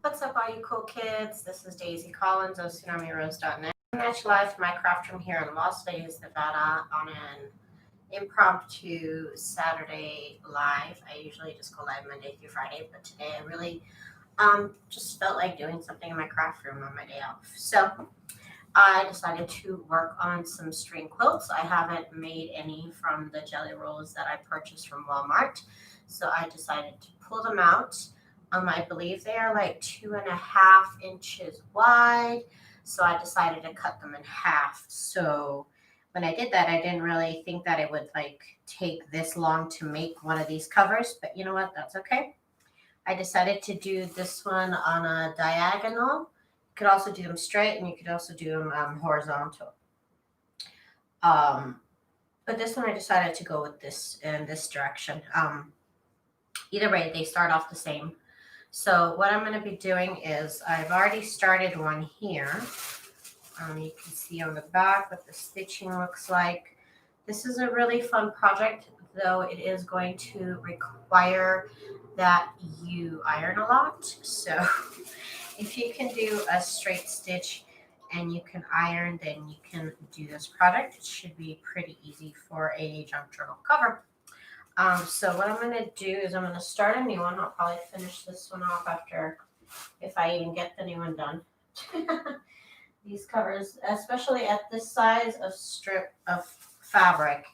What's up, all you cool kids? This is Daisy Collins of TsunamiRose.net. I'm actually live from my craft room here in Las Vegas, Nevada on an impromptu Saturday live. I usually just go live Monday through Friday, but today I really just felt like doing something in my craft room on my day off. So I decided to work on some string quilts. I haven't made any from the jelly rolls that I purchased from Walmart, so I decided to pull them out. I believe they are like 2.5 inches wide, so I decided to cut them in half. So when I did that, I didn't really think that it would like take this long to make one of these covers, but you know what? That's okay. I decided to do this one on a diagonal. You could also do them straight, and you could also do them horizontal. But this one I decided to go with this in this direction. Either way, they start off the same. So what I'm going to be doing is I've already started one here. You can see on the back what the stitching looks like. This is a really fun project, though it is going to require that you iron a lot. So if you can do a straight stitch and you can iron, then you can do this project. It should be pretty easy for a junk journal cover. So what I'm going to do is I'm going to start a new one. I'll probably finish this one off after, if I even get the new one done. These covers, especially at this size of strip of fabric,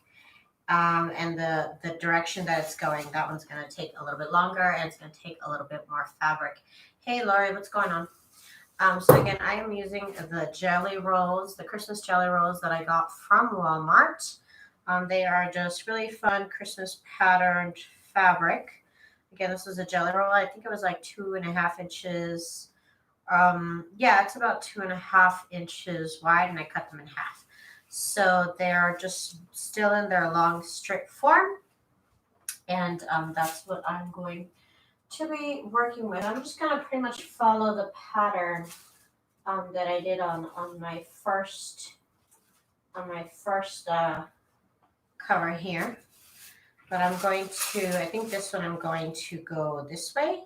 and the direction that it's going, that one's going to take a little bit longer, and it's going to take a little bit more fabric. Hey, Lori, what's going on? So again, I am using the jelly rolls, the Christmas jelly rolls that I got from Walmart. They are just really fun Christmas patterned fabric. Again, this is a jelly roll. I think it was like 2.5 inches. Yeah, it's about 2.5 inches wide, and I cut them in half. So they're just still in their long strip form. And that's what I'm going to be working with. I'm just going to pretty much follow the pattern that I did on my first cover here, but I'm going to, I think this one I'm going to go this way.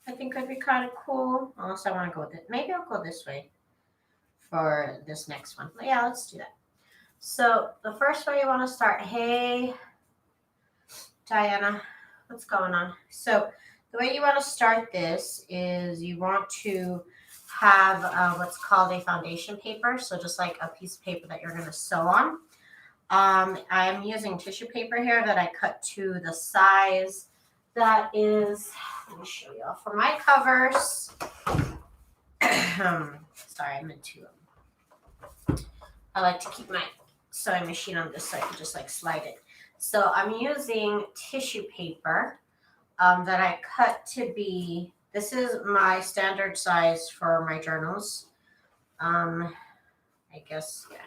I think would be kind of cool, unless I want to go with it. Maybe I'll go this way for this next one. But yeah, let's do that. So the first way you want to start, hey, Diana, what's going on? So the way you want to start this is you want to have what's called a foundation paper. So just like a piece of paper that you're going to sew on. I'm using tissue paper here that I cut to the size that is, let me show you all for my covers. Sorry, I meant to, I like to keep my sewing machine on this so I can just like slide it. So I'm using tissue paper that I cut to be, this is my standard size for my journals. I guess, yeah.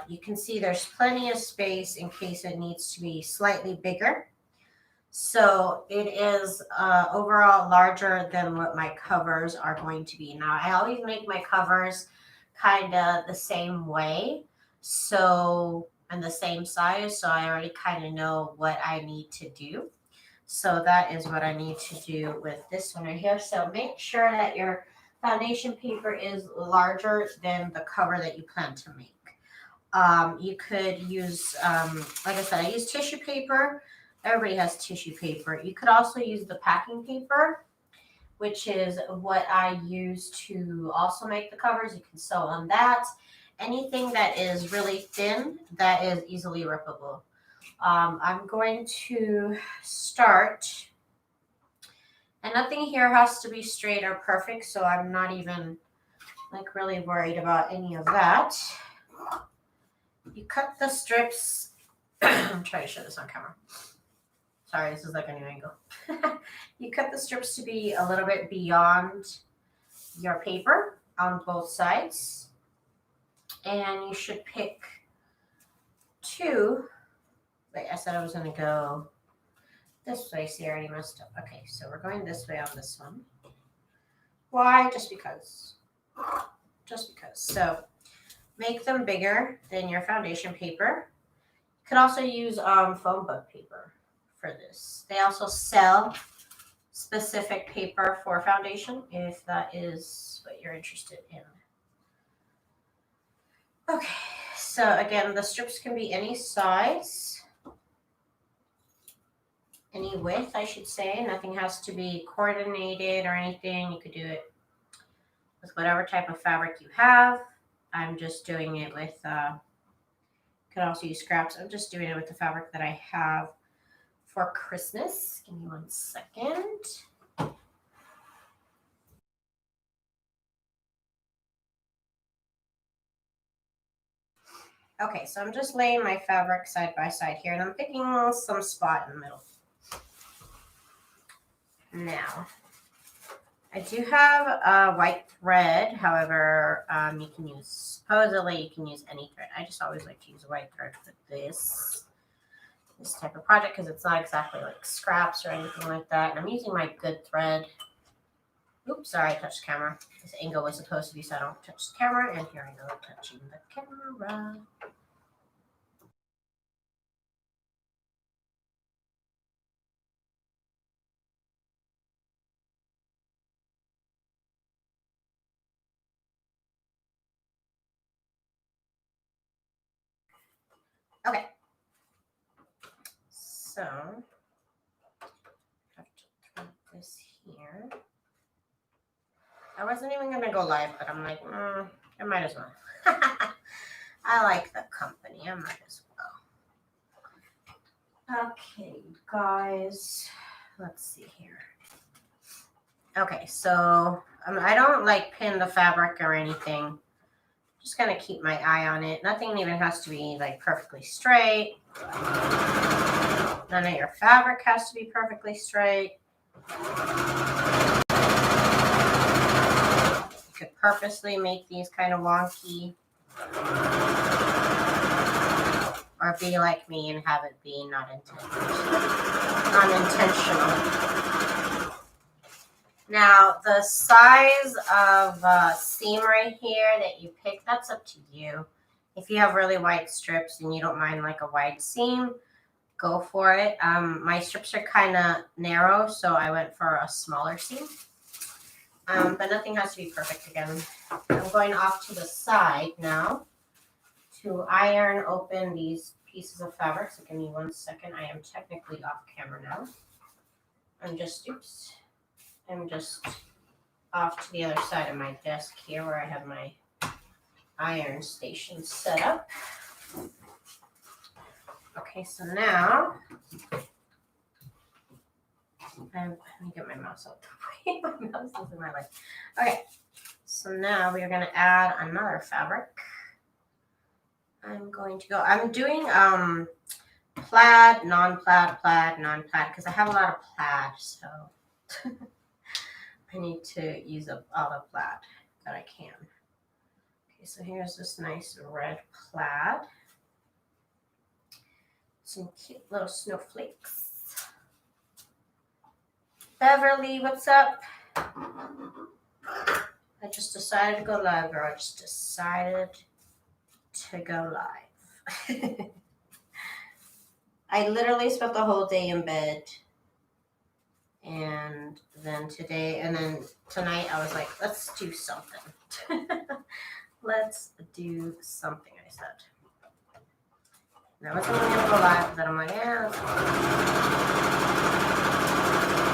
You can see there's plenty of space in case it needs to be slightly bigger. So it is overall larger than what my covers are going to be. Now, I always make my covers kind of the same way, so, and the same size, so I already kind of know what I need to do. So that is what I need to do with this one right here. So make sure that your foundation paper is larger than the cover that you plan to make. You could use, like I said, I use tissue paper. Everybody has tissue paper. You could also use the packing paper, which is what I use to also make the covers. You can sew on that. Anything that is really thin, that is easily rippable. I'm going to start. And nothing here has to be straight or perfect, so I'm not even like really worried about any of that. You cut the strips. I'm trying to show this on camera. Sorry, this is like a new angle. You cut the strips to be a little bit beyond your paper on both sides. And you should pick two. Wait, I said I was going to go this way. See, I already messed up. Okay, so we're going this way on this one. Why? Just because. Just because. So make them bigger than your foundation paper. You could also use foam book paper for this. They also sell specific paper for foundation if that is what you're interested in. Okay, so again, the strips can be any size, any width, I should say. Nothing has to be coordinated or anything. You could do it with whatever type of fabric you have. I'm just doing it with, you could also use scraps. I'm just doing it with the fabric that I have for Christmas. Give me 1 second. Okay, so I'm just laying my fabric side by side here, and I'm picking some spot in the middle. Now, I do have a white thread. However, you can use, supposedly you can use any thread. I just always like to use a white thread for this type of project because it's not exactly like scraps or anything like that. And I'm using my good thread. Oops, sorry, I touched the camera. This angle was supposed to be so I don't touch the camera. And here I go, touching the camera. Okay. So, I have to thread this here. I wasn't even going to go live, but I'm like, I might as well. I like the company. I might as well. Okay, guys. Let's see here. Okay, so I don't like pin the fabric or anything. Just going to keep my eye on it. Nothing even has to be like perfectly straight. None of your fabric has to be perfectly straight. You could purposely make these kind of wonky. Or be like me and have it be not unintentional. Now, the size of seam right here that you pick, that's up to you. If you have really wide strips and you don't mind like a wide seam, go for it. My strips are kind of narrow, so I went for a smaller seam. But nothing has to be perfect again. I'm going off to the side now to iron open these pieces of fabric. So give me 1 second. I am technically off camera now. I'm just off to the other side of my desk here where I have my iron station set up. Okay, so now let me get my mouse out the way. My mouse is in my way. Okay, so now we are going to add another fabric. I'm doing plaid, non-plaid, plaid, non-plaid, because I have a lot of plaid, so I need to use up all the plaid that I can. Okay, so here's this nice red plaid. Some cute little snowflakes. Beverly, what's up? I just decided to go live, girl. I just decided to go live. I literally spent the whole day in bed. And then tonight I was like, let's do something. Let's do something, I said. Now I wasn't going to go live, but I'm like, yeah,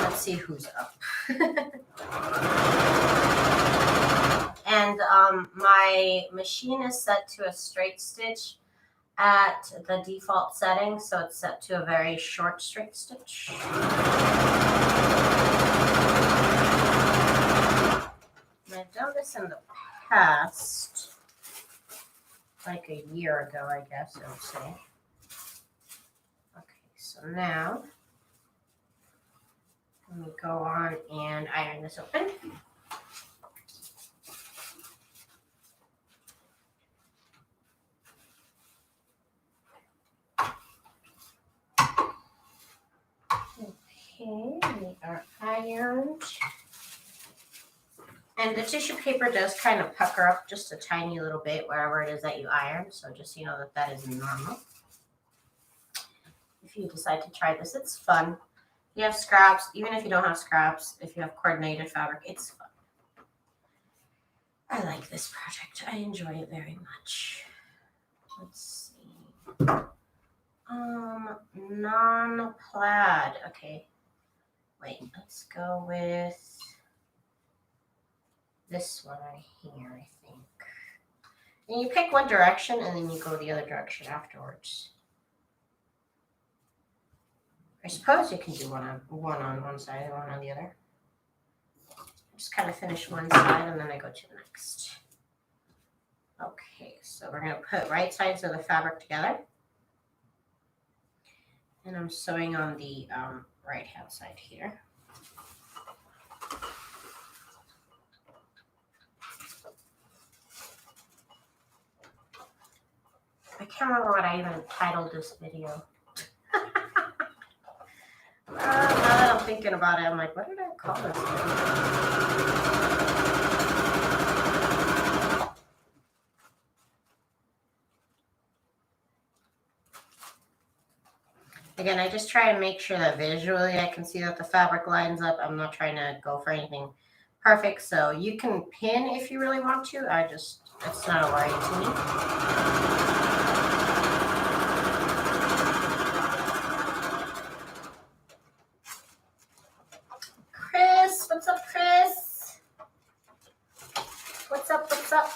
let's see who's up. And my machine is set to a straight stitch at the default setting, so it's set to a very short straight stitch. And I've done this in the past, like a year ago, I guess I would say. Okay, so now let me go on and iron this open. Okay, we are ironed. And the tissue paper does kind of pucker up just a tiny little bit wherever it is that you iron. So just so you know that is normal. If you decide to try this, it's fun. You have scraps, even if you don't have scraps, if you have coordinated fabric, it's fun. I like this project. I enjoy it very much. Let's see. Non-plaid. Okay. Wait, let's go with this one right here, I think. And you pick one direction and then you go the other direction afterwards. I suppose you can do one on one side and one on the other. Just kind of finish one side and then I go to the next. Okay, so we're going to put right sides of the fabric together. And I'm sewing on the right hand side here. I can't remember what I even titled this video. Now that I'm thinking about it, I'm like, what did I call this video? Again, I just try and make sure that visually I can see that the fabric lines up. I'm not trying to go for anything perfect. So you can pin if you really want to. It's not a worry to me. Chris, what's up, Chris? What's up, what's up?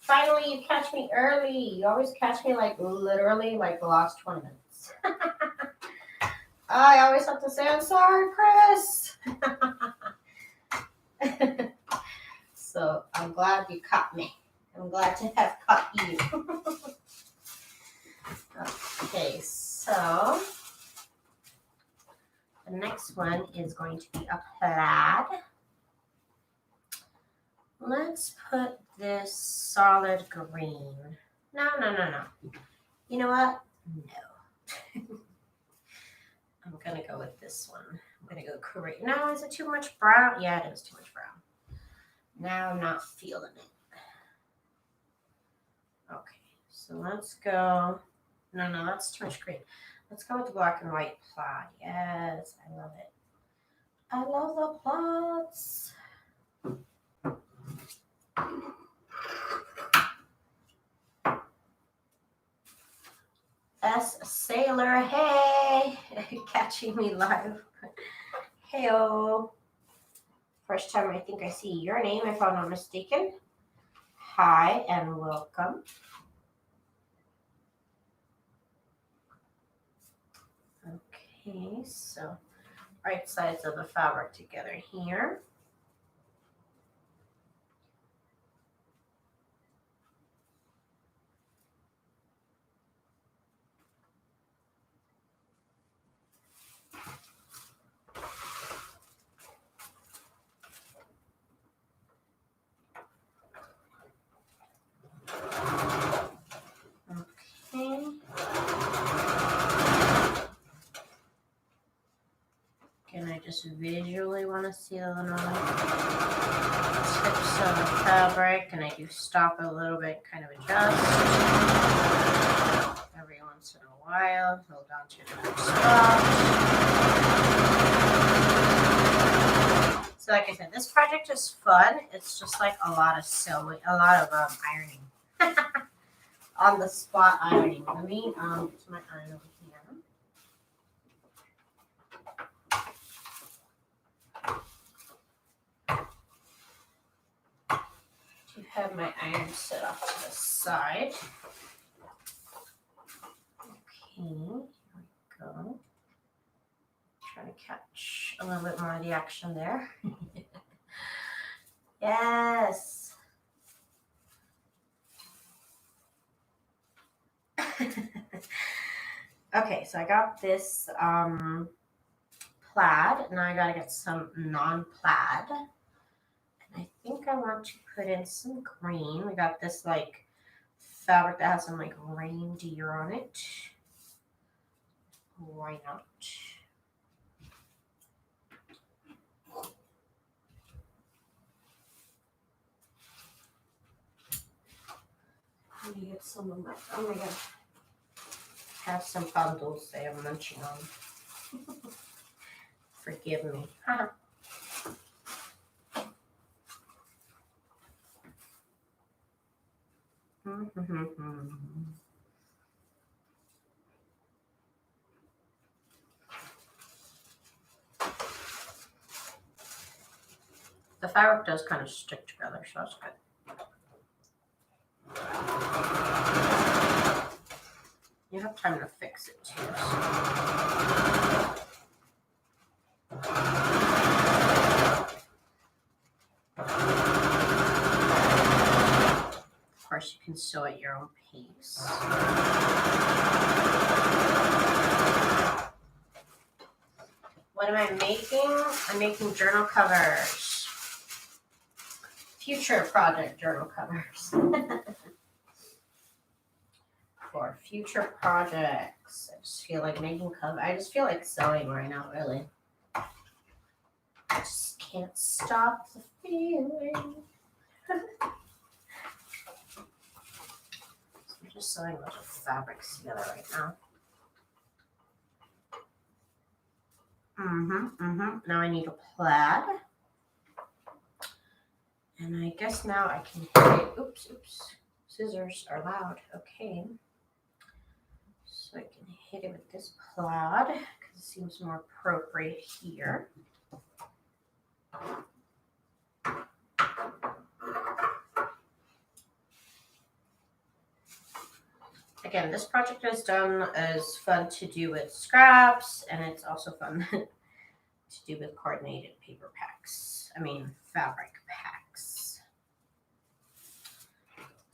Finally, you catch me early. You always catch me like literally like the last 20 minutes. I always have to say, I'm sorry, Chris. So I'm glad you caught me. I'm glad to have caught you. Okay, so the next one is going to be a plaid. Let's put this solid green. No. You know what? No. I'm going to go with this one. I'm going to go create. No, is it too much brown? Yeah, it is too much brown. Now I'm not feeling it. Okay, so let's go. No, that's too much green. Let's go with the black and white plaid. Yes, I love it. I love the plaids. S Sailor, hey, catching me live. Heyo. First time I think I see your name, if I'm not mistaken. Hi and welcome. Okay, so right sides of the fabric together here. Okay. And I just visually want to seal it on tips of the fabric, and I do stop a little bit, kind of adjust every once in a while, hold on to another spot. So like I said, this project is fun. It's just like a lot of sewing, a lot of ironing. On the spot ironing. Let me get to my iron over here. To have my iron set off to the side. Okay, here we go. Trying to catch a little bit more of the action there. Yes. Okay, so I got this plaid. Now I gotta get some non-plaid. And I think I want to put in some green. We got this like fabric that has some like reindeer on it. Why not? Let me get some of my, oh my god. Have some bundles they are munching on. Forgive me. The fabric does kind of stick together, so that's good. You have time to fix it too. Of course, you can sew at your own pace. What am I making? I'm making journal covers. Future project journal covers. For future projects. I just feel like making covers. I just feel like sewing right now, really. I just can't stop the feeling. I'm just sewing a bunch of fabrics together right now. Now I need a plaid. And I guess now I can hit it. Oops. Scissors are loud. Okay. So I can hit it with this plaid because it seems more appropriate here. Again, this project is fun to do with scraps, and it's also fun to do with coordinated paper packs. I mean, fabric packs.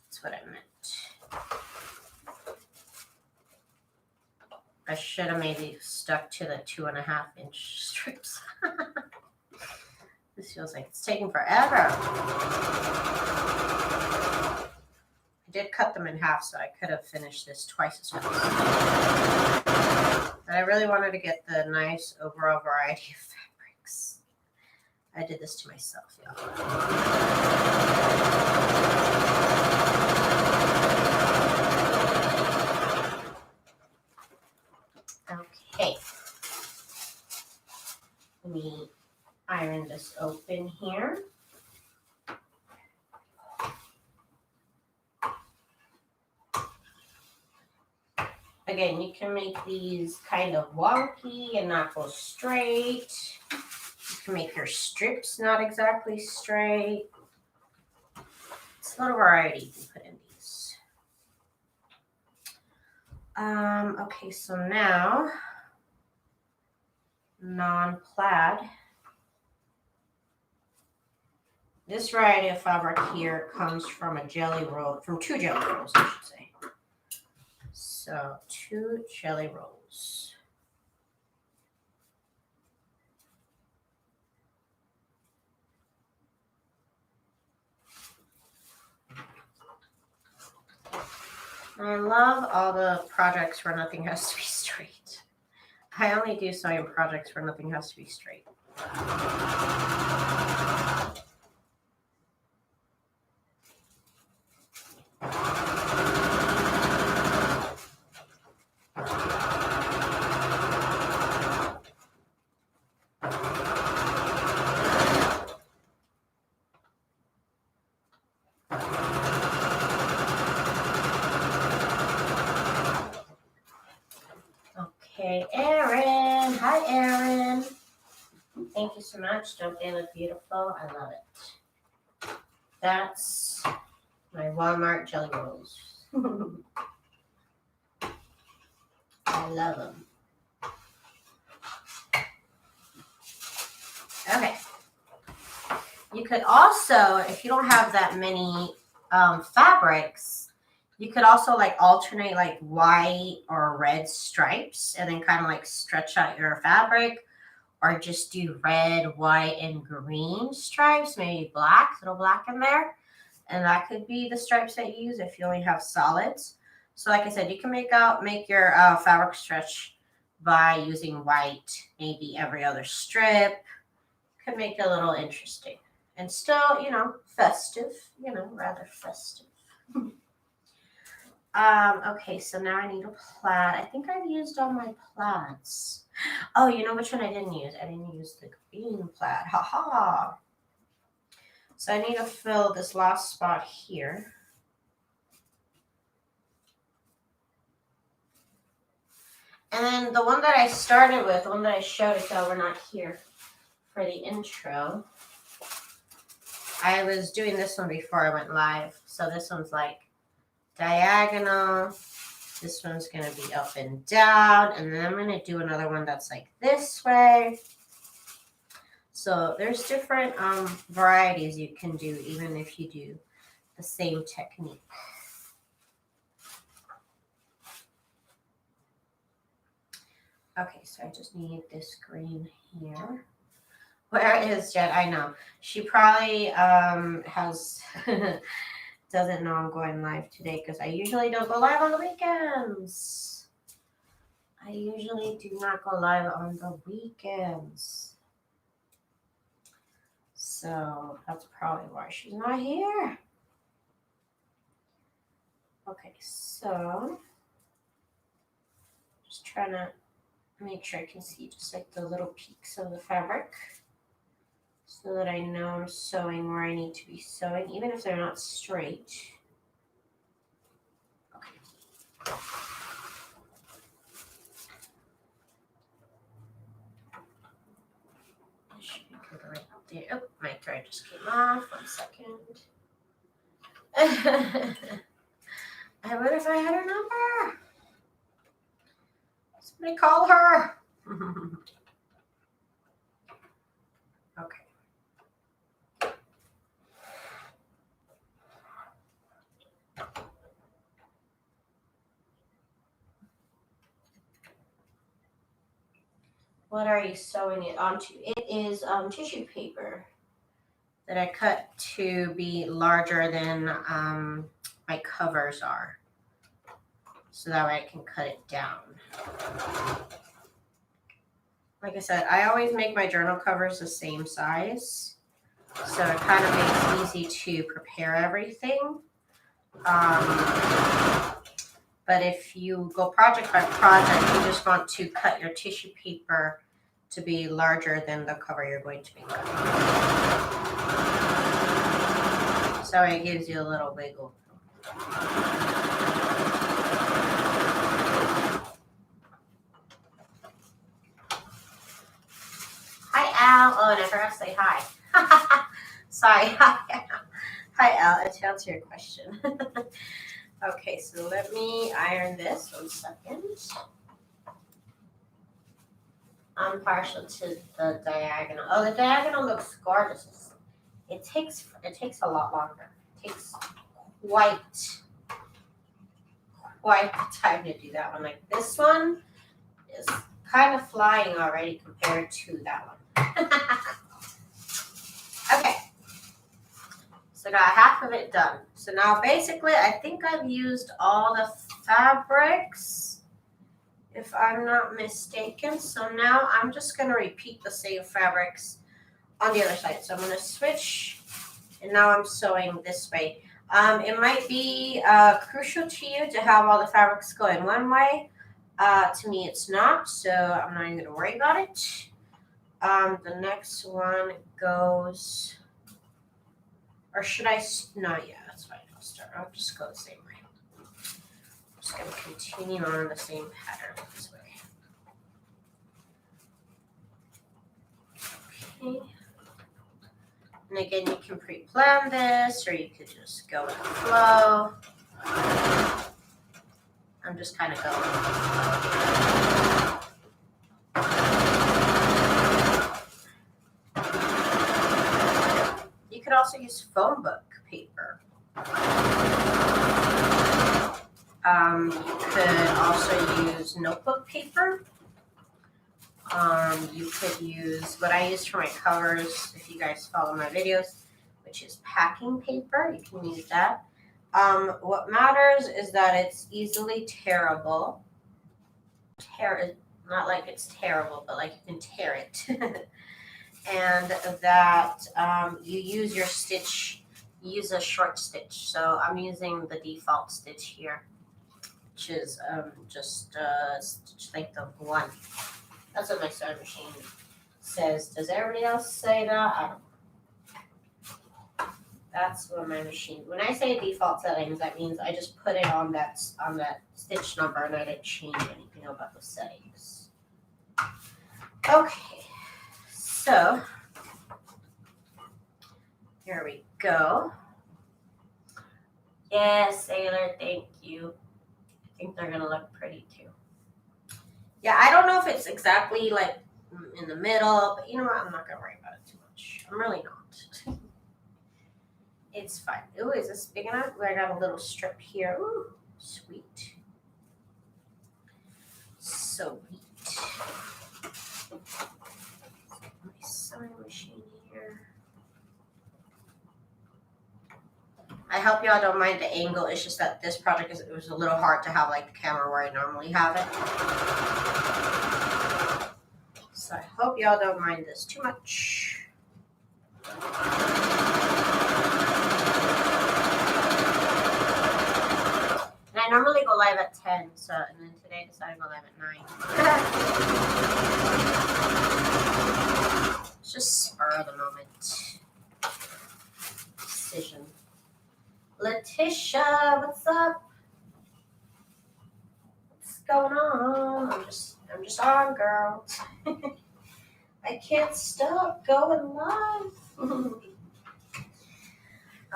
That's what I meant. I should have maybe stuck to the 2.5-inch strips. This feels like it's taking forever. I did cut them in half, so I could have finished this twice as fast. But I really wanted to get the nice overall variety of fabrics. I did this to myself, y'all. Okay. Let me iron this open here. Again, you can make these kind of wonky and not go straight. You can make your strips not exactly straight. It's a little variety you can put in these. Okay, so now non-plaid. This variety of fabric here comes from a jelly roll, from 2 jelly rolls, I should say. So 2 jelly rolls. I love all the projects where nothing has to be straight. I only do sewing projects where nothing has to be straight. Okay, Erin. Hi, Erin. Thank you so much. Don't they look beautiful? I love it. That's my Walmart jelly rolls. I love them. Okay. You could also, if you don't have that many fabrics, you could also like alternate like white or red stripes and then kind of like stretch out your fabric, or just do red, white, and green stripes, maybe black, little black in there. And that could be the stripes that you use if you only have solids. So like I said, you can make your fabric stretch by using white, maybe every other strip. Could make it a little interesting. And still, festive, rather festive. Okay, so now I need a plaid. I think I've used all my plaids. Oh, you know which one I didn't use? I didn't use the green plaid. Ha ha. So I need to fill this last spot here. And then the one that I started with, the one that I showed it, so we're not here for the intro. I was doing this one before I went live. So this one's like diagonal. This one's going to be up and down. And then I'm going to do another one that's like this way. So there's different varieties you can do, even if you do the same technique. Okay, so I just need this green here. Where is Jet? I know. She probably has doesn't know I'm going live today because I usually don't go live on the weekends. I usually do not go live on the weekends. So that's probably why she's not here. Okay, so just trying to make sure I can see just like the little peaks of the fabric so that I know I'm sewing where I need to be sewing, even if they're not straight. Okay. This should be good right there. Oh, my thread just came off. 1 second. I would if I had her number. Somebody call her. Okay. What are you sewing it onto? It is tissue paper that I cut to be larger than my covers are. So that way I can cut it down. Like I said, I always make my journal covers the same size. So it kind of makes it easy to prepare everything. But if you go project by project, you just want to cut your tissue paper to be larger than the cover you're going to make. So it gives you a little wiggle. Hi, Al. Oh, and I forgot to say hi. Sorry. Hi, Al. To answer your question. Okay, so let me iron this 1 second. I'm partial to the diagonal. Oh, the diagonal looks gorgeous. It takes a lot longer. It takes quite the time to do that one. Like this one is kind of flying already compared to that one. Okay. So got half of it done. So now basically I think I've used all the fabrics, if I'm not mistaken. So now I'm just going to repeat the same fabrics on the other side. So I'm going to switch, and now I'm sewing this way. It might be crucial to you to have all the fabrics go in one way. To me, it's not, so I'm not even going to worry about it. The next one goes, or should I? No, yeah, that's fine. I'll just go the same way. I'm just going to continue on the same pattern this way. Okay. And again, you can pre-plan this, or you could just go with the flow. I'm just kind of going with the flow. You could also use phone book paper. You could also use notebook paper. You could use what I use for my covers, if you guys follow my videos, which is packing paper. You can use that. What matters is that it's easily tearable. Not like it's terrible, but like you can tear it. And that you use your stitch, use a short stitch. So I'm using the default stitch here. stitches, just stitch length of 1. That's what my sewing machine says. Does everybody else say that? I don't know. That's what my machine. When I say default settings, that means I just put it on that stitch number and I didn't change anything about the settings. Okay, so here we go. Yes, Sailor, thank you. I think they're gonna look pretty too. Yeah, I don't know if it's exactly like in the middle, but you know what? I'm not gonna worry about it too much. I'm really not. It's fine. Ooh, is this big enough? I got a little strip here. Ooh, sweet. Sweet. My sewing machine here. I hope y'all don't mind the angle. It's just that this project it was a little hard to have like the camera where I normally have it. So I hope y'all don't mind this too much. And I normally go live at 10, so and then today I decided to go live at 9. It's just spur of the moment decision. Letitia, what's up? What's going on? I'm just on, girl. I can't stop going live.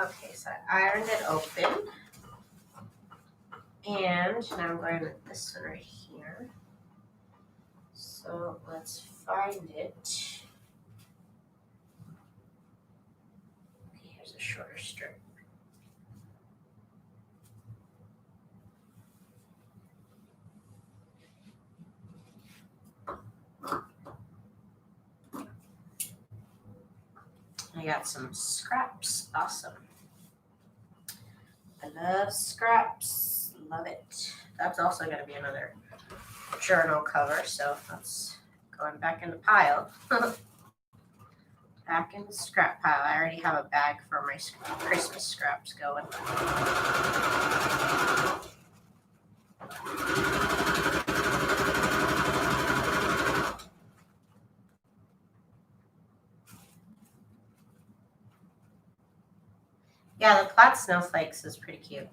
Okay, so I ironed it open. And now I'm going with this one right here. So let's find it. Okay, here's a shorter strip. I got some scraps. Awesome. I love scraps. Love it. That's also going to be another journal cover. So that's going back in the pile. Back in the scrap pile. I already have a bag for my Christmas scraps going. Yeah, the plaid snowflakes is pretty cute.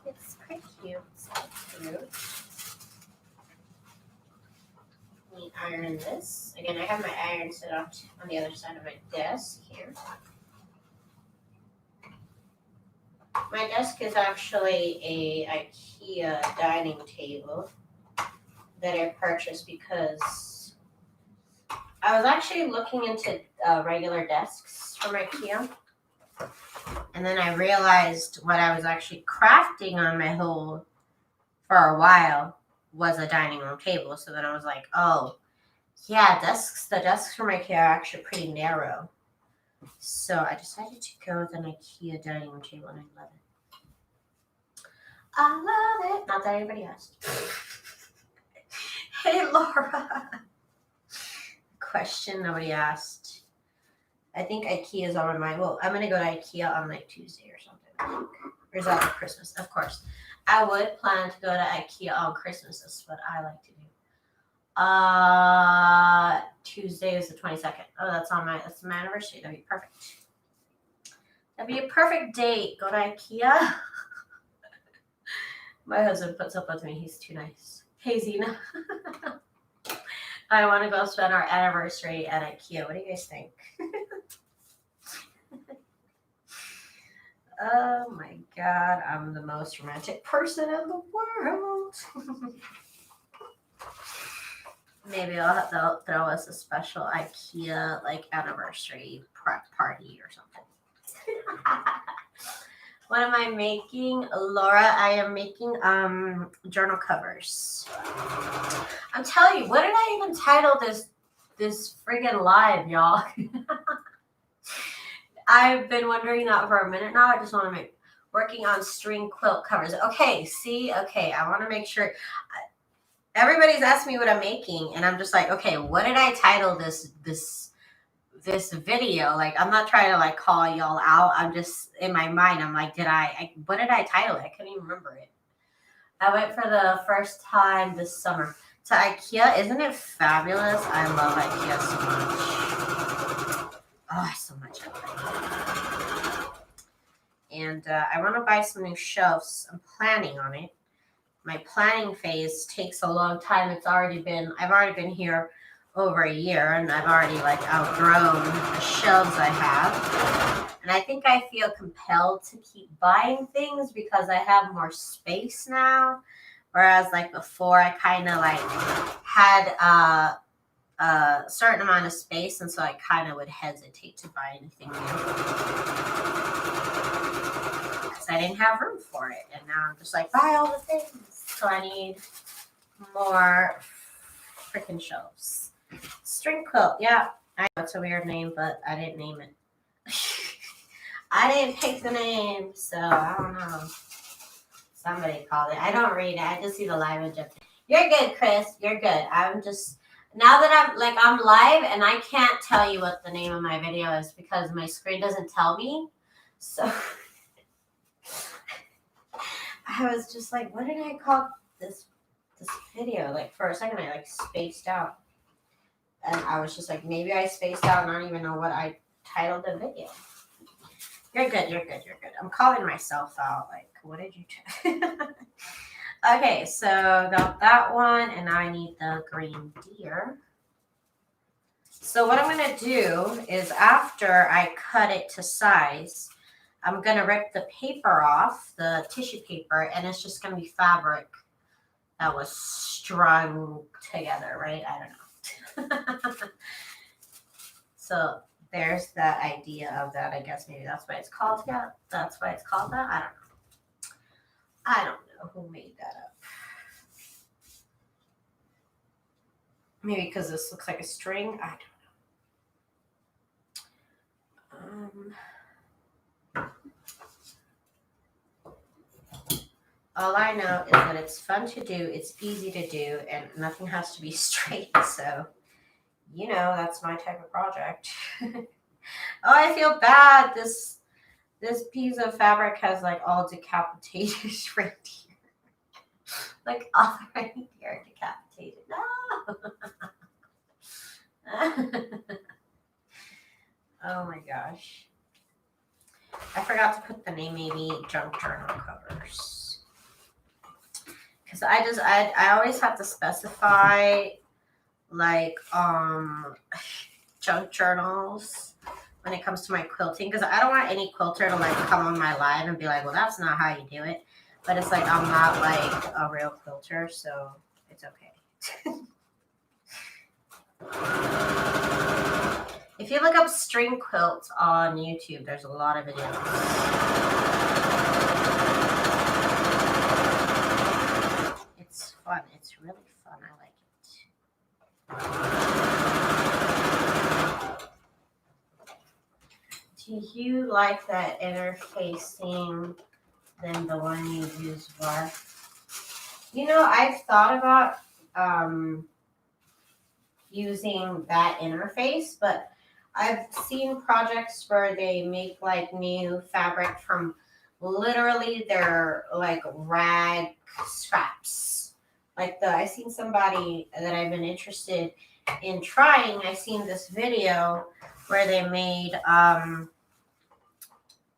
It's pretty cute. It's cute. Let me iron this. Again, I have my iron set up on the other side of my desk here. My desk is actually a IKEA dining table that I purchased because I was actually looking into regular desks from IKEA. And then I realized what I was actually crafting on my whole for a while was a dining room table. So then I was like, oh, yeah, the desks from IKEA are actually pretty narrow. So I decided to go with an IKEA dining room table, and I love it. I love it. Not that anybody asked. Hey, Laura. Question nobody asked. I think IKEA is on my mind. Well, I'm going to go to IKEA on like Tuesday or something, I think. Or is that Christmas? Of course. I would plan to go to IKEA on Christmas. That's what I like to do. Tuesday is the 22nd. Oh, that's my anniversary. That'd be perfect. That'd be a perfect date. Go to IKEA. My husband puts up with me. He's too nice. Hey, Zena. I want to go spend our anniversary at IKEA. What do you guys think? Oh my God, I'm the most romantic person in the world. Maybe I'll have to throw us a special IKEA like anniversary prep party or something. What am I making? Laura, I am making journal covers. I'm telling you, what did I even title this friggin' live, y'all? I've been wondering that for a minute now. I just want to make working on string quilt covers. Okay, see? Okay, I want to make sure. Everybody's asking me what I'm making, and I'm just like, okay, what did I title this this video. Like, I'm not trying to like call y'all out. I'm just in my mind. I'm like, what did I title it? I couldn't even remember it. I went for the first time this summer to IKEA. Isn't it fabulous? I love IKEA so much. Oh, so much. And I want to buy some new shelves. I'm planning on it. My planning phase takes a long time. I've already been here over a year, and I've already like outgrown the shelves I have. And I think I feel compelled to keep buying things because I have more space now. Whereas like before, I kind of like had a certain amount of space, and so I kind of would hesitate to buy anything new. I didn't have room for it, and now I'm just like, buy all the things. So I need more freaking shelves. String quilt, yeah, I know it's a weird name, but I didn't name it. I didn't pick the name, so I don't know. Somebody called it. I don't read it. I just see the live agenda. You're good, Chris. You're good. I'm just now that I'm live, and I can't tell you what the name of my video is because my screen doesn't tell me. So. I was just like, what did I call this video? Like for a second, I like spaced out, and I was just like, maybe I spaced out and I don't even know what I titled the video. You're good. You're good. You're good. I'm calling myself out. Like, what did you? Okay, so got that one, and now I need the green deer. So what I'm gonna do is after I cut it to size, I'm going to rip the paper off, the tissue paper, and it's just going to be fabric that was strung together, right? I don't know. So there's that idea of that. I guess maybe that's why it's called that. That's why it's called that. I don't know. I don't know who made that up. Maybe because this looks like a string. I don't know. All I know is that it's fun to do, it's easy to do, and nothing has to be straight. So, you know, that's my type of project. Oh, I feel bad. This piece of fabric has like all decapitated reindeer. Like all the reindeer decapitated. No. Oh my gosh. I forgot to put the name, maybe junk journal covers. Because I always have to specify like junk journals when it comes to my quilting, because I don't want any quilter to like come on my live and be like, well, that's not how you do it. But it's like I'm not like a real quilter, so it's okay. If you look up string quilts on YouTube, there's a lot of videos. It's fun. It's really fun. I like it. Do you like that interfacing than the one you use for? You know, I've thought about using that interface, but I've seen projects where they make like new fabric from literally their like rag scraps. Like I've seen somebody that I've been interested in trying. I've seen this video where they made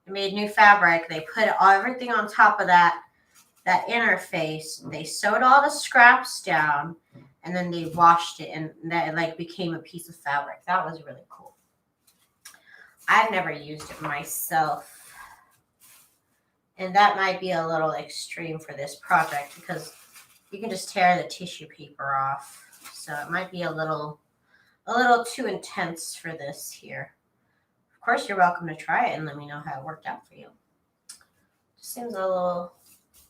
new fabric. They put everything on top of that interface. They sewed all the scraps down, and then they washed it, and that like became a piece of fabric. That was really cool. I've never used it myself, and that might be a little extreme for this project because you can just tear the tissue paper off. So it might be a little too intense for this here. Of course, you're welcome to try it and let me know how it worked out for you. Just seems a little...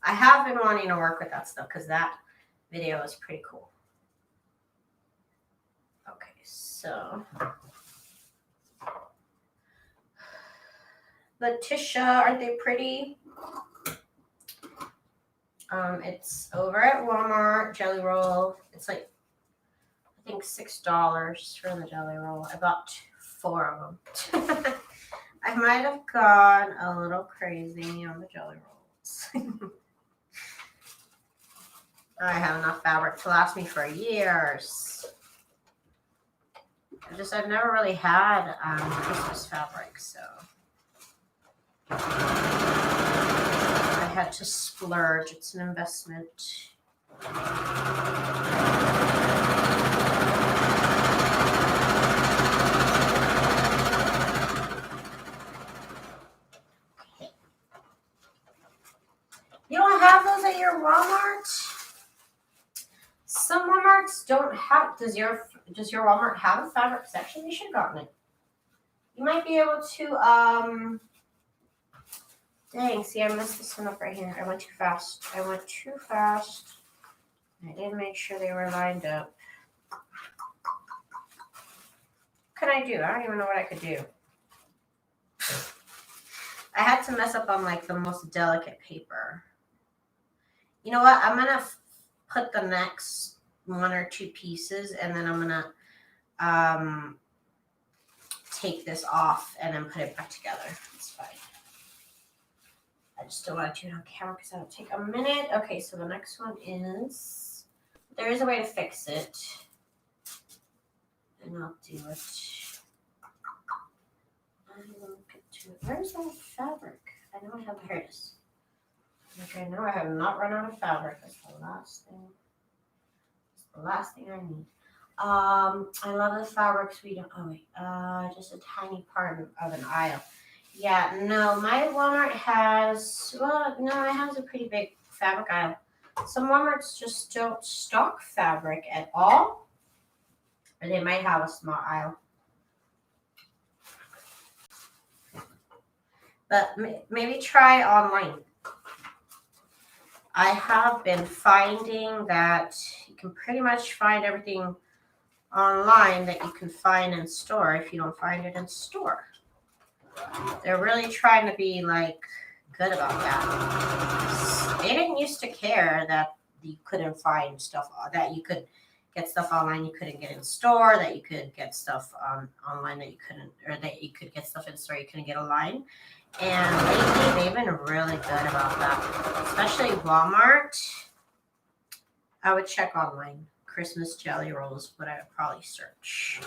I have been wanting to work with that stuff because that video is pretty cool. Okay, so... Letitia, aren't they pretty? It's over at Walmart, Jelly Roll. It's like, I think $6 for the Jelly Roll. I bought 4 of them. I might have gone a little crazy on the jelly rolls. I have enough fabric to last me for years. I've never really had Christmas fabric, so I had to splurge. It's an investment. You don't have those at your Walmart? Some Walmarts don't have. Does your Walmart have a fabric section? You should have gotten it. You might be able to. Dang, see, I messed this one up right here. I went too fast. I didn't make sure they were lined up. What could I do? I don't even know what I could do. I had to mess up on like the most delicate paper. You know what? I'm gonna put the next 1 or 2 pieces, and then I'm gonna take this off and then put it back together. It's fine. I just don't want to do it on camera because that'll take a minute. Okay, so the next one is, there is a way to fix it, and I'll do it. I will get to it. Where's that fabric? I know I have, here it is. Okay, no, I have not run out of fabric. That's the last thing. That's the last thing I need. I love the fabrics we don't. Oh wait, just a tiny part of an aisle. Yeah, no, my Walmart has. Well, no, it has a pretty big fabric aisle. Some Walmarts just don't stock fabric at all, or they might have a small aisle. But maybe try online. I have been finding that you can pretty much find everything online that you can find in store if you don't find it in store. They're really trying to be like good about that. They didn't used to care that you couldn't find stuff, that you could get stuff online you couldn't get in store, that you could get stuff online that you couldn't, or that you could get stuff in store you couldn't get online. And lately, they've been really good about that, especially Walmart. I would check online. Christmas jelly rolls, but I would probably search.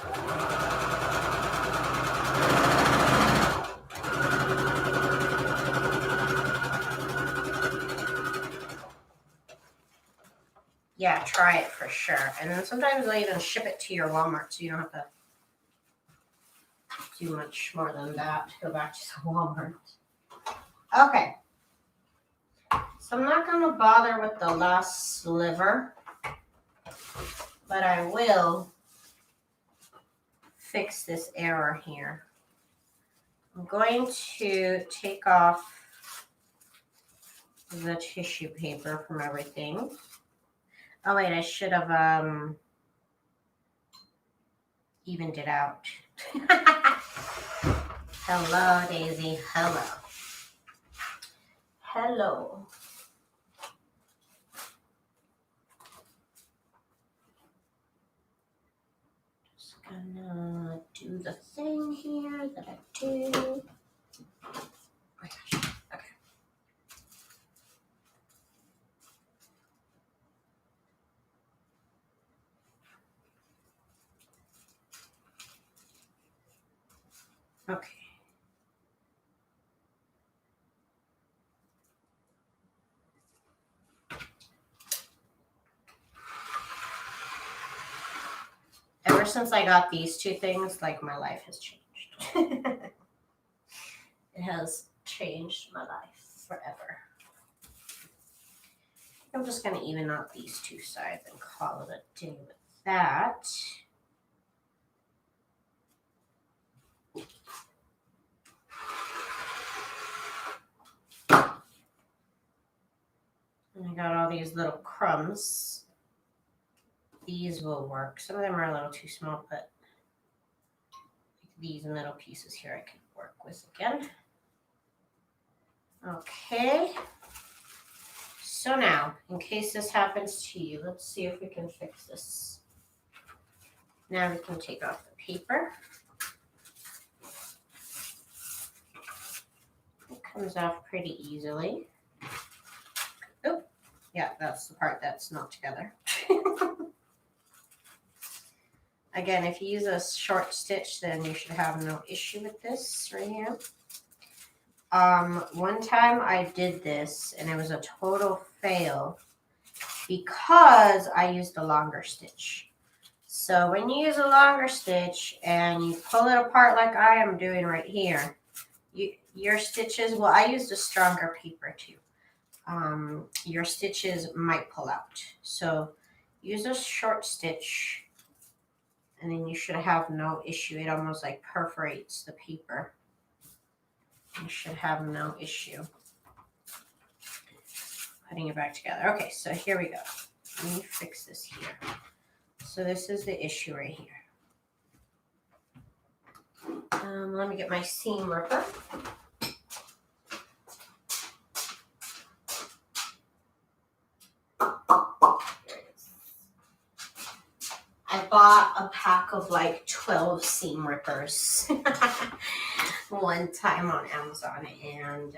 Yeah, try it for sure. And then sometimes they'll even ship it to your Walmart, so you don't have to do much more than that to go back to the Walmart. Okay. So I'm not going to bother with the last sliver, but I will fix this error here. I'm going to take off the tissue paper from everything. Oh wait, I should have evened it out. Hello, Daisy. Hello. Hello. Just gonna do the thing here that I do. Oh my gosh. Okay. Okay. Ever since I got these 2 things, like my life has changed. It has changed my life forever. I'm just going to even out these 2 sides and call it a day with that. And I got all these little crumbs. These will work. Some of them are a little too small, but these middle pieces here I can work with again. Okay. So now, in case this happens to you, let's see if we can fix this. Now we can take off the paper. comes off pretty easily. Oh, yeah, that's the part that's not together. Again, if you use a short stitch, then you should have no issue with this right here. One time I did this and it was a total fail because I used a longer stitch. So when you use a longer stitch and you pull it apart like I am doing right here, your stitches, well, I used a stronger paper too. Your stitches might pull out. So use a short stitch and then you should have no issue. It almost like perforates the paper. You should have no issue putting it back together. Okay, so here we go. Let me fix this here. So this is the issue right here. Let me get my seam ripper. I bought a pack of like 12 seam rippers one time on Amazon, and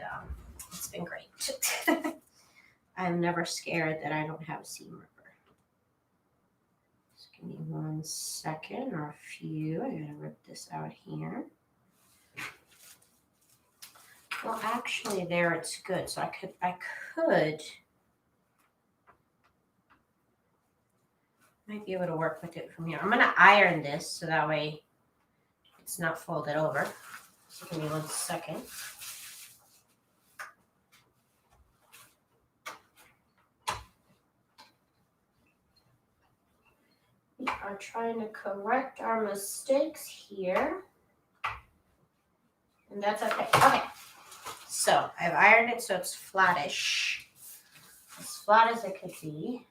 it's been great. I'm never scared that I don't have a seam ripper. Just give me 1 second or a few. I gotta rip this out here. Well, actually, there it's good. So I could might be able to work with it from here. I'm gonna iron this so that way it's not folded over. So give me 1 second. We are trying to correct our mistakes here. And that's okay. Okay. So I've ironed it so it's flattish. As flat as it could be.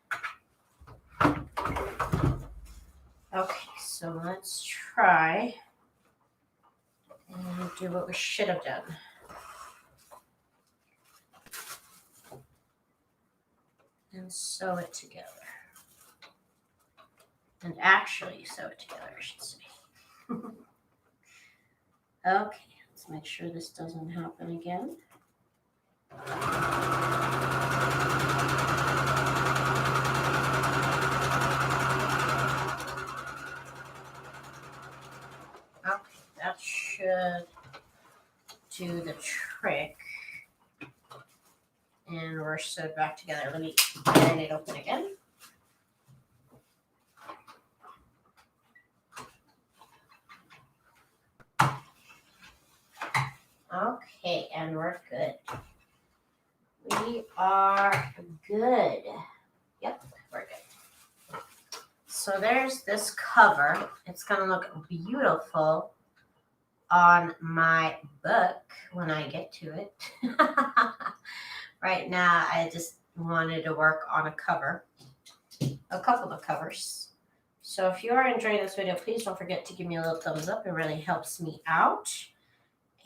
Okay, so let's try and do what we should have done. And sew it together. And actually sew it together, I should say. Okay, let's make sure this doesn't happen again. Okay, that should do the trick. And we're sewed back together. Let me iron it open again. Okay, and we're good. We are good. Yep, we're good. So there's this cover. It's going to look beautiful on my book when I get to it. Right now, I just wanted to work on a cover, a couple of covers. So if you are enjoying this video, please don't forget to give me a little thumbs up. It really helps me out.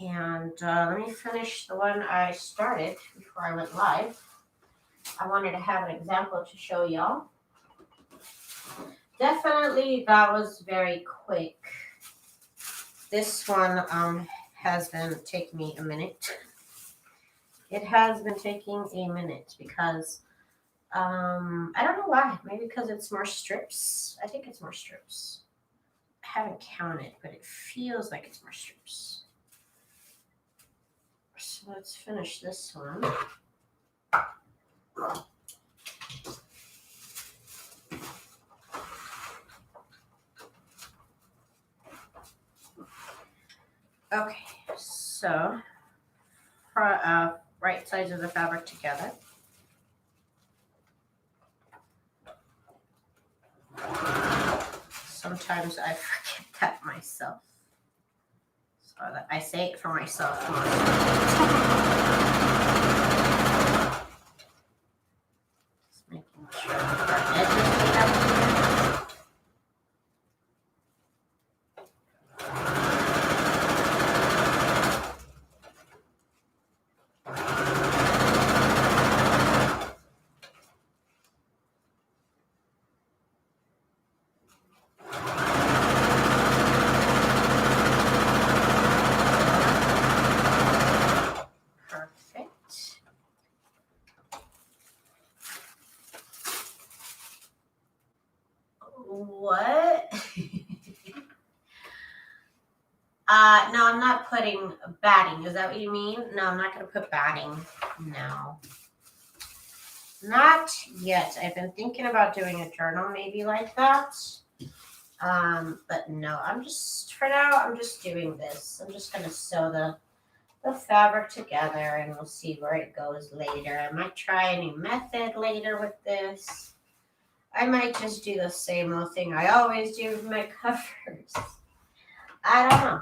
And let me finish the one I started before I went live. I wanted to have an example to show y'all. Definitely, that was very quick. This one has been taking me a minute. It has been taking a minute because I don't know why. Maybe because it's more strips. I think it's more strips. I haven't counted, but it feels like it's more strips. So let's finish this one. Okay, so right sides of the fabric together. Sometimes I forget that myself. So that I say it for myself. Just making sure our edges meet up here. Perfect. No, I'm not putting batting. Is that what you mean? No, I'm not going to put batting. No. Not yet. I've been thinking about doing a journal maybe like that. But no, for now, I'm just doing this. I'm just going to sew the fabric together and we'll see where it goes later. I might try a new method later with this. I might just do the same old thing I always do with my covers. I don't know.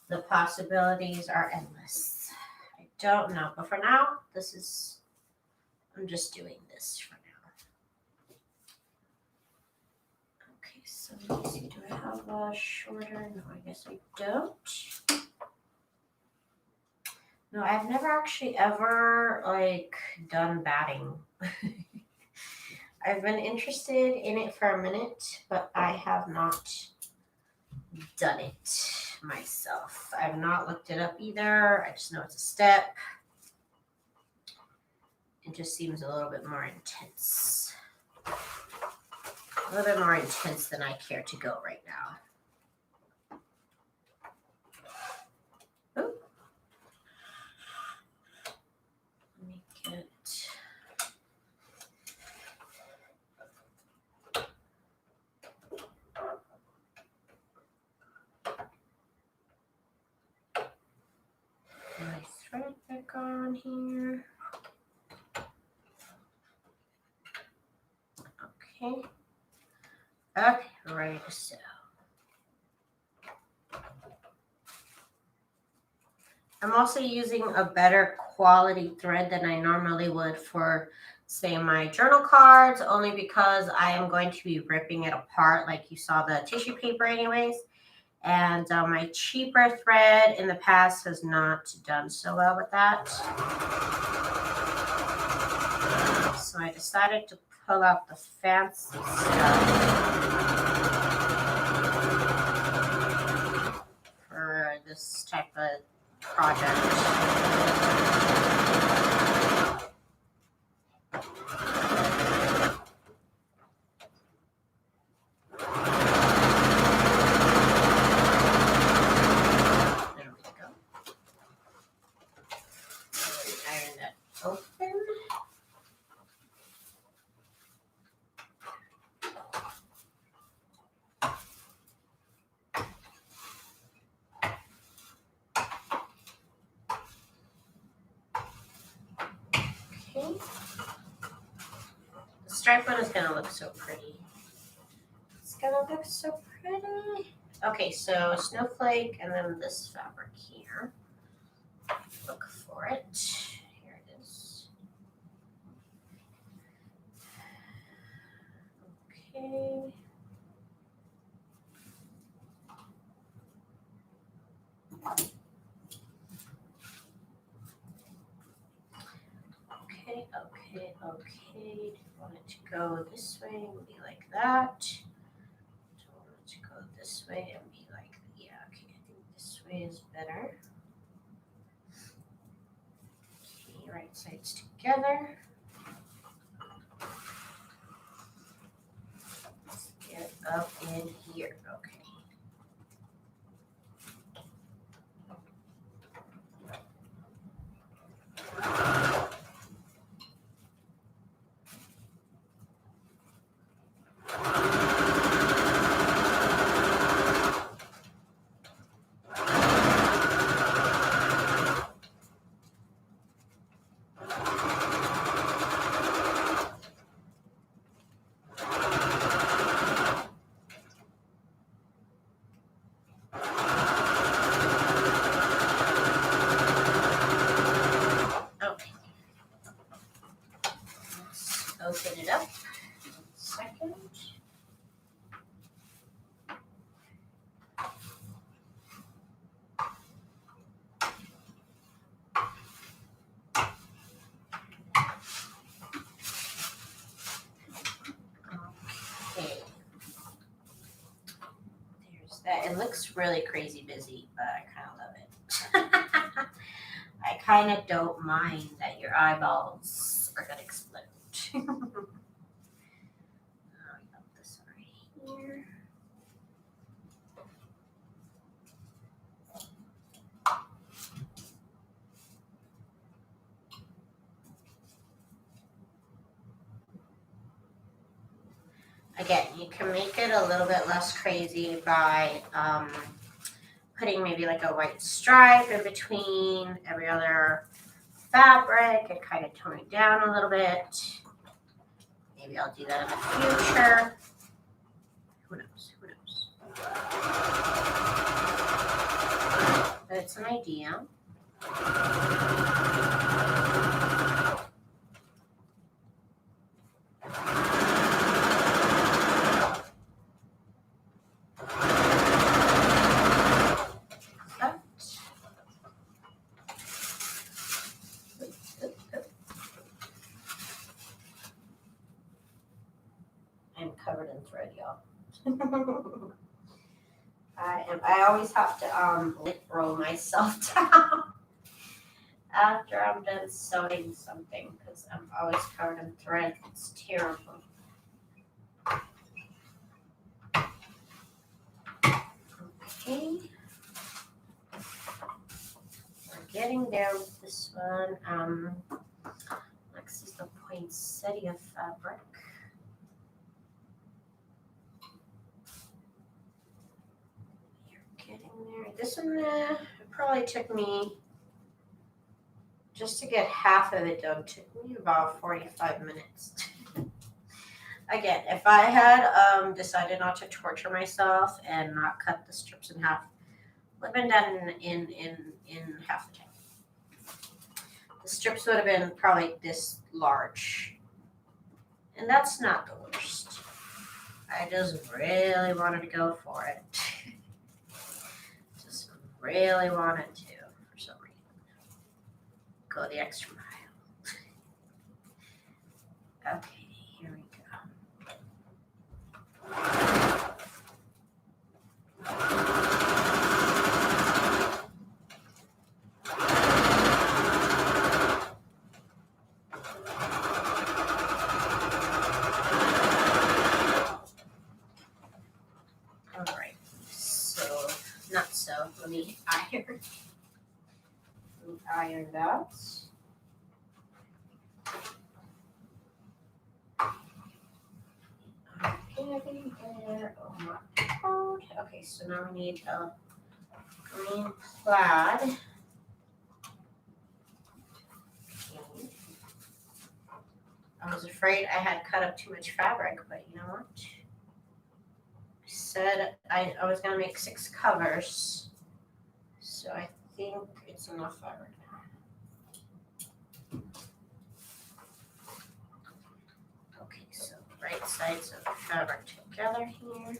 The possibilities are endless. I don't know. But for now, I'm just doing this for now. Okay, so let me see. Do I have a shorter? No, I guess I don't. No, I've never actually ever done batting. I've been interested in it for a minute, but I have not done it myself. I've not looked it up either. I just know it's a step. It just seems a little bit more intense. A little bit more intense than I care to go right now. Ooh. Let me get... my thread back on here. Okay. Okay, ready to sew. I'm also using a better quality thread than I normally would for, say, my journal cards, only because I am going to be ripping it apart like you saw the tissue paper anyways. And my cheaper thread in the past has not done so well with that. So I decided to pull out the fancy stuff for this type of project. Open. Okay. The stripe one is gonna look so pretty. It's gonna look so pretty. Okay, so snowflake and then this fabric here. Look for it. Here it is. Okay. Okay, okay, okay. Do you want it to go this way and be like that? Do you want it to go this way and be like, yeah, okay, I think this way is better. Okay, right sides together. Let's get up in here, okay. Open it up. 1 second. Okay. There's that. It looks really crazy busy, but I kind of love it. I kind of don't mind that your eyeballs are gonna explode. Got this right here. Again, you can make it a little bit less crazy by putting maybe like a white stripe in between every other fabric and kind of tone it down a little bit. Maybe I'll do that in the future. Who knows? Who knows? But it's an idea. I'm covered in thread, y'all. I always have to lip roll myself down after I'm done sewing something because I'm always covered in thread. It's terrible. Okay. We're getting there with this one. Next is the poinsettia fabric. Getting there. This one it probably took me, just to get half of it done, took me about 45 minutes. Again, if I had decided not to torture myself and not cut the strips in half, would have been done in half the time. The strips would have been probably this large. And that's not the worst. I just really wanted to go for it. Really wanted to, for some reason, go the extra mile. Okay, here we go. All right, so not so. Let me iron that. Getting there. Oh my God. Okay, so now we need a green plaid. Okay. I was afraid I had cut up too much fabric, but you know what? I said I was going to make 6 covers, so I think it's enough fabric now. Okay, so right sides of the fabric together here.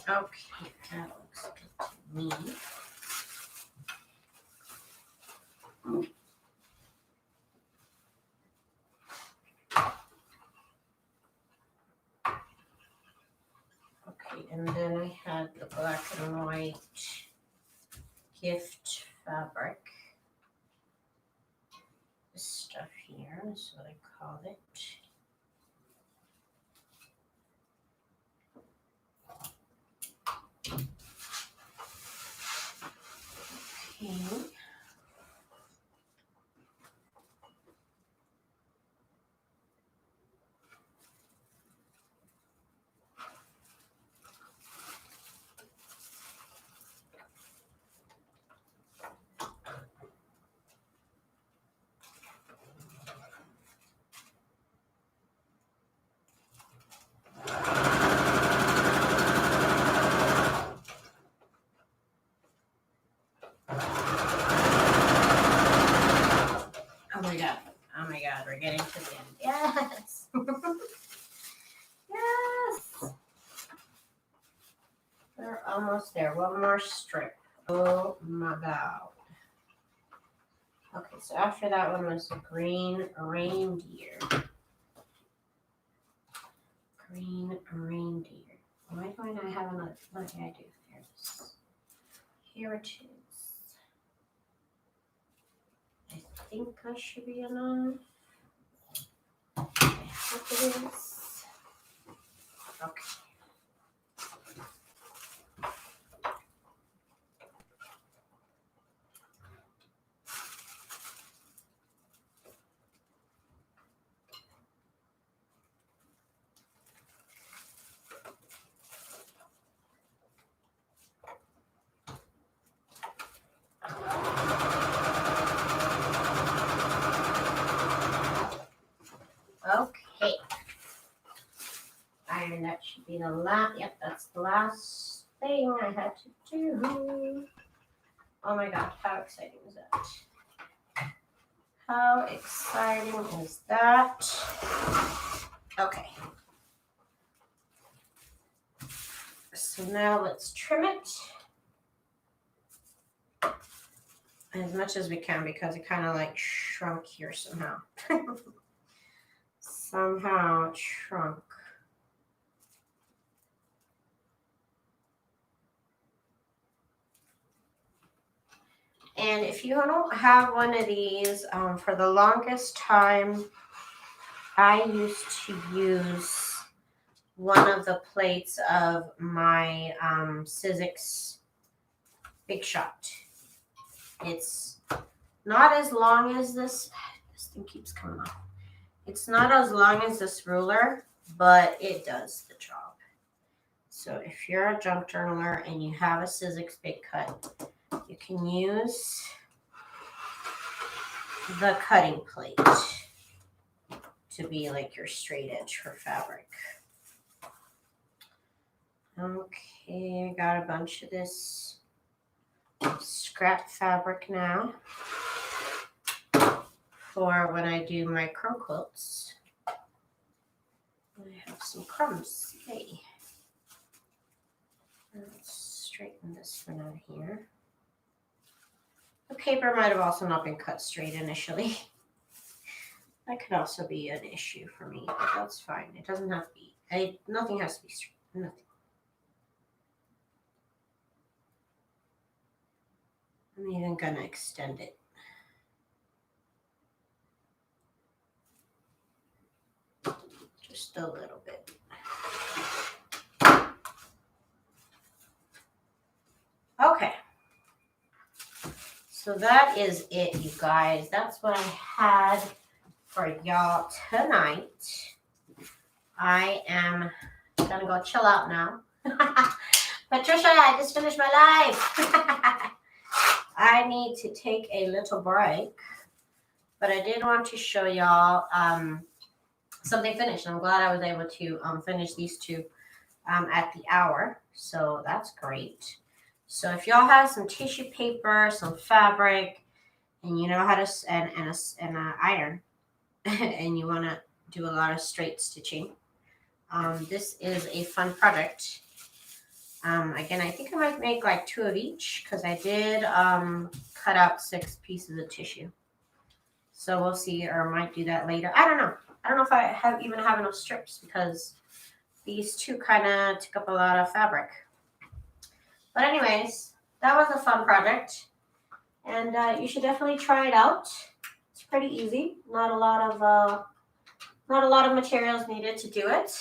Okay, that looks good to me. Okay, and then I had the black and white gift fabric. This stuff here is what I call it. Okay. Oh my God, we're getting to the end. Yes. Yes. We're almost there. One more strip. Oh my God. Okay, so after that one was the green reindeer. Green reindeer. Why do I not have another? What did I do? There it is. here it is. I think I should be enough. I hope it is. Okay. Okay. And that should be the last. Yep, that's the last thing I had to do. Oh my god, how exciting is that? How exciting is that? Okay. So now let's trim it as much as we can because it kind of like shrunk here somehow. Somehow it shrunk. And if you don't have one of these, for the longest time, I used to use one of the plates of my Sizzix Big Shot. It's not as long as this. This thing keeps coming off. It's not as long as this ruler, but it does the job. So if you're a junk journaler and you have a Sizzix Big Cut, you can use the cutting plate to be like your straight edge for fabric. Okay, I got a bunch of this scrap fabric now for when I do micro quilts. I have some crumbs. Hey. Let's straighten this one out here. The paper might have also not been cut straight initially. That could also be an issue for me, but that's fine. It doesn't have to be. Nothing has to be straight. Nothing. I'm even gonna extend it. Just a little bit. Okay. So that is it, you guys. That's what I had for y'all tonight. I am gonna go chill out now. Patricia, I just finished my life. I need to take a little break, but I did want to show y'all something finished. I'm glad I was able to finish these two at the hour, so that's great. So if y'all have some tissue paper, some fabric, and you know how to and an iron, and you want to do a lot of straight stitching, this is a fun project. Again, I think I might make like 2 of each because I did cut out 6 pieces of tissue. So we'll see, or I might do that later. I don't know. I don't know if I even have enough strips because these two kind of took up a lot of fabric. But anyways, that was a fun project, and you should definitely try it out. It's pretty easy. Not a lot of materials needed to do it,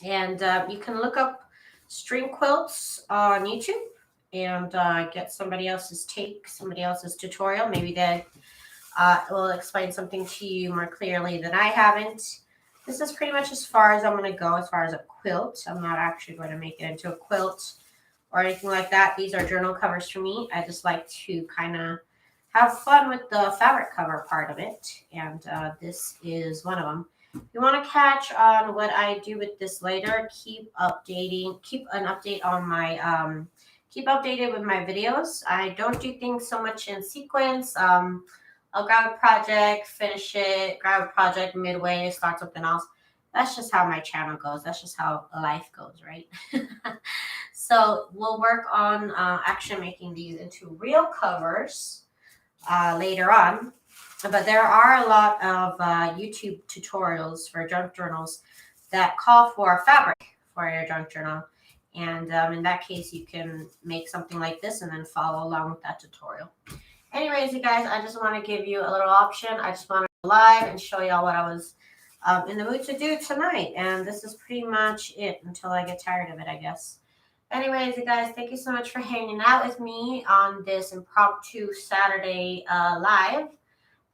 and you can look up string quilts on YouTube and get somebody else's take, somebody else's tutorial. Maybe they will explain something to you more clearly than I haven't. This is pretty much as far as I'm going to go as far as a quilt. I'm not actually going to make it into a quilt or anything like that. These are journal covers for me. I just like to kind of have fun with the fabric cover part of it, and this is one of them. If you want to catch on what I do with this later, keep an update on my keep updated with my videos. I don't do things so much in sequence. I'll grab a project, finish it, grab a project midway, start something else. That's just how my channel goes. That's just how life goes, right? So we'll work on actually making these into real covers later on. But there are a lot of YouTube tutorials for junk journals that call for fabric for your junk journal. And in that case, you can make something like this and then follow along with that tutorial. Anyways, you guys, I just want to give you a little option. I just want to go live and show y'all what I was in the mood to do tonight. And this is pretty much it until I get tired of it, I guess. Anyways, you guys, thank you so much for hanging out with me on this impromptu Saturday live.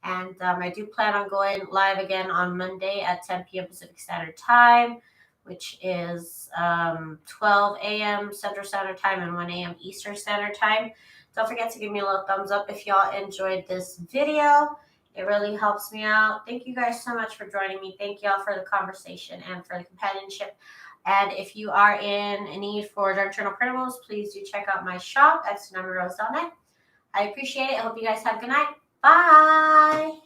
And I do plan on going live again on Monday at 10 p.m. Pacific Standard Time, which is 12 a.m. Central Standard Time and 1 a.m. Eastern Standard Time. Don't forget to give me a little thumbs up if y'all enjoyed this video. It really helps me out. Thank you guys so much for joining me. Thank y'all for the conversation and for the companionship. And if you are in need for dark journal printables, please do check out my shop at TsunamiRose.net. I appreciate it. I hope you guys have a good night. Bye.